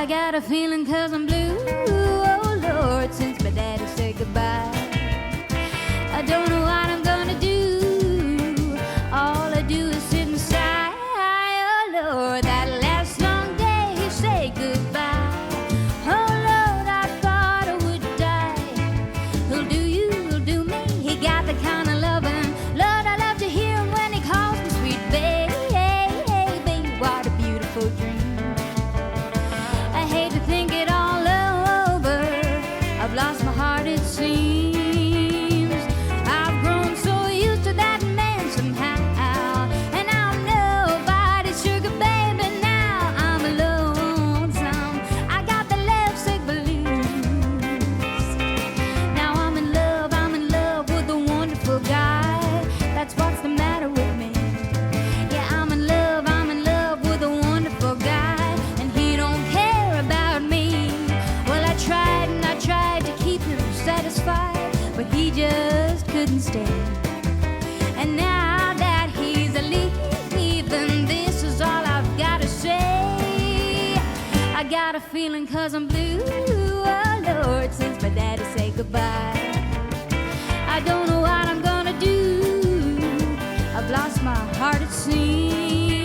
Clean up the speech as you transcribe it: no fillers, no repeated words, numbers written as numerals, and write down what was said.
I got a feeling 'cause I'm blue, oh Lord, since my daddy said goodbye. I don't know what I'm gonna do, all I do is sit and sigh, oh Lord, that last long day he said goodbye. Oh Lord, I thought I would die. He'll do you, he'll do me, he got the kind of loving. Lord, I love to hear him when he calls me sweet baby, what a beautiful dream. I hate to think it all over, I've lost my heart it seems. I've grown so used to that man somehow, and I'm nobody's sugar baby now. I'm lonesome, I got the lovesick blues. Now I'm in love with a wonderful guy. That's what's the matter with me. Yeah, I'm in love with a wonderful guy, and he don't care about me. Well, I tried and I tried to keep him satisfied, but he just couldn't stay. And now that he's leaving, this is all I've got to say. I got a feeling 'cause I'm blue, oh Lord, since my daddy said goodbye. I don't know what I'm gonna do, I've lost my heart it seems.